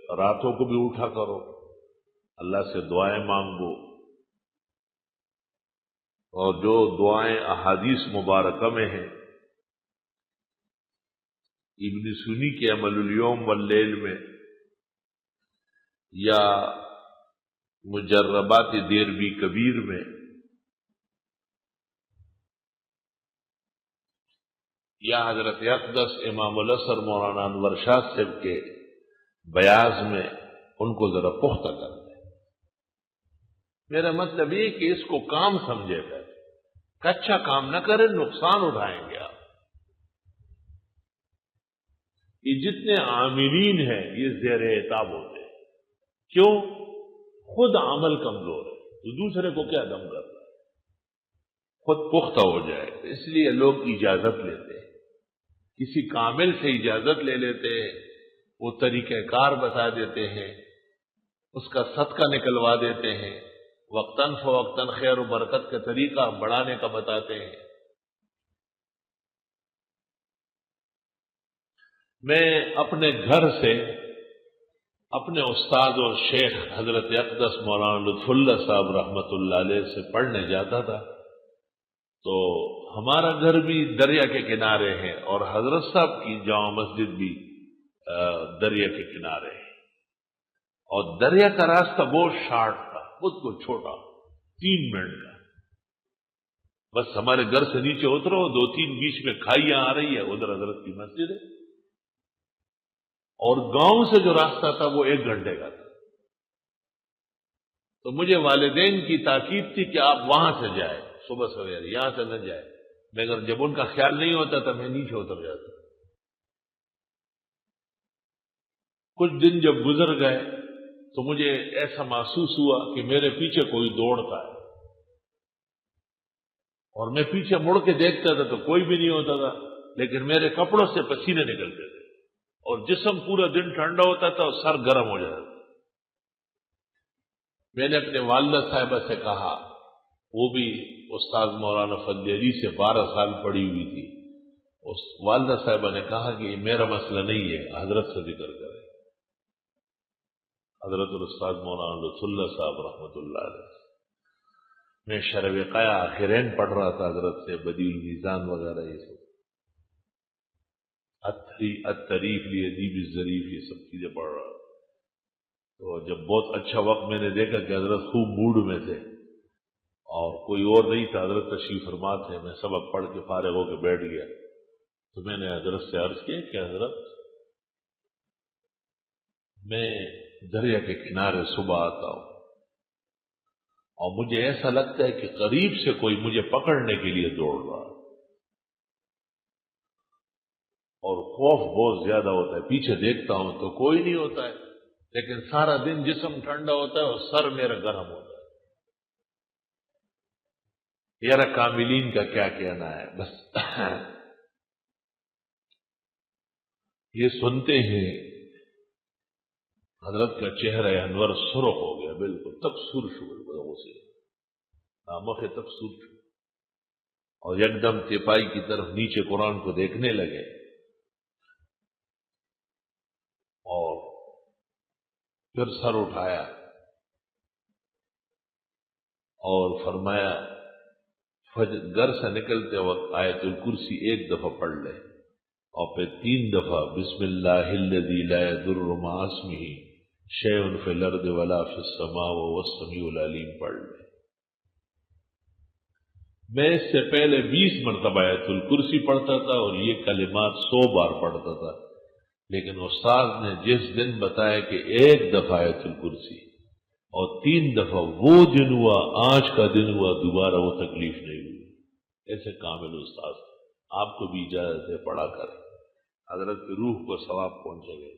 راتوں کو بھی اٹھا کرو، اللہ سے دعائیں مانگو، اور جو دعائیں احادیث مبارکہ میں ہیں، ابن سنی کے عمل الیوم واللیل میں یا مجربات دیربی کبیر میں یا حضرت اقدس امام الاسر مولانا انور شاہ صاحب کے بیاض میں، ان کو ذرا پختہ کر دیں۔ میرا مطلب یہ کہ اس کو کام سمجھے گا، کچا کام نہ کریں، نقصان اٹھائیں گے آپ۔ یہ جتنے عاملین ہیں یہ زیر عتاب ہوتے ہیں، کیوں؟ خود عمل کمزور ہے تو دوسرے کو کیا دم کرتا ہے، خود پختہ ہو جائے۔ اس لیے لوگ اجازت لیتے ہیں، کسی کامل سے اجازت لے لیتے ہیں، وہ طریقہ کار بتا دیتے ہیں، اس کا صدقہ نکلوا دیتے ہیں، وقتاً فوقتاً خیر و برکت کا طریقہ بڑھانے کا بتاتے ہیں۔ میں اپنے گھر سے اپنے استاد اور شیخ حضرت اقدس مولانا لطف اللہ صاحب رحمۃ اللہ علیہ سے پڑھنے جاتا تھا، تو ہمارا گھر بھی دریا کے کنارے ہے اور حضرت صاحب کی جامع مسجد بھی دریا کے کنارے ہے، اور دریا کا راستہ بہت شارٹ تھا، خود کو چھوٹا، 3 منٹ کا، بس ہمارے گھر سے نیچے اترو، 2-3 بیچ میں کھائیاں آ رہی ہے، ادھر حضرت کی مسجد ہے، اور گاؤں سے جو راستہ تھا وہ 1 گھنٹے کا تھا۔ تو مجھے والدین کی تاکید تھی کہ آپ وہاں سے جائیں صبح سویرے، یہاں سے نہ جائیں، مگر جب ان کا خیال نہیں ہوتا تھا میں نیچے اتر جاتا۔ کچھ دن جب گزر گئے تو مجھے ایسا محسوس ہوا کہ میرے پیچھے کوئی دوڑتا ہے، اور میں پیچھے مڑ کے دیکھتا تھا تو کوئی بھی نہیں ہوتا تھا، لیکن میرے کپڑوں سے پسینے نکلتے تھے اور جسم پورا دن ٹھنڈا ہوتا تھا اور سر گرم ہو جاتا تھا۔ میں نے اپنے والدہ صاحبہ سے کہا، وہ بھی استاد مولانا فضل علی سے 12 سال پڑھی ہوئی تھی، اس والدہ صاحبہ نے کہا کہ یہ میرا مسئلہ نہیں ہے، حضرت سے ذکر کریں۔ حضرت الاستاذ مولانا لطف اللہ صاحب رحمۃ اللہ علیہ، میں شرح وقایہ آخرین پڑھ رہا تھا حضرت سے، بدیع المیزان وغیرہ، یہ سب الطریف لادیب الظریف، یہ سب چیزیں پڑھ رہا تھا۔ تو جب بہت اچھا وقت میں نے دیکھا کہ حضرت خوب موڈ میں تھے اور کوئی اور نہیں تھا، حضرت تشریف فرما تھے، میں سبق پڑھ کے فارغ ہو کے بیٹھ گیا، تو میں نے حضرت سے عرض کیا کہ حضرت میں دریا کے کنارے صبح آتا ہوں اور مجھے ایسا لگتا ہے کہ قریب سے کوئی مجھے پکڑنے کے لیے دوڑ رہا ہے، اور خوف بہت زیادہ ہوتا ہے، پیچھے دیکھتا ہوں تو کوئی نہیں ہوتا ہے، لیکن سارا دن جسم ٹھنڈا ہوتا ہے اور سر میرا گرم ہوتا ہے۔ یار کاملین کا کیا کہنا ہے، بس یہ سنتے ہیں حضرت کا چہرہ انور سرخ ہو گیا، بالکل تب سرخ ہو گیا، سے نامخ تب سرخ، اور یکدم تیپائی کی طرف نیچے قرآن کو دیکھنے لگے، اور پھر سر اٹھایا اور فرمایا گھر سے نکلتے وقت آیت الکرسی 1 دفعہ پڑھ لے، اور پھر 3 دفعہ بسم اللہ الذی لا یضر مع اسمہ شیء فی الارض ولا فی السماء وهو السمیع العلیم پڑھ لے۔ میں اس سے پہلے 20 مرتبہ آیت الکرسی پڑھتا تھا اور یہ کلمات 100 بار پڑھتا تھا، لیکن استاد نے جس دن بتایا کہ 1 دفعہ آیت الکرسی اور 3 دفعہ، وہ دن ہوا، آج کا دن ہوا، دوبارہ وہ تکلیف نہیں ہوئی۔ ایسے کامل استاد آپ کو بھی اجازت ہے، پڑھا کر حضرت کی روح کو ثواب پہنچے گا۔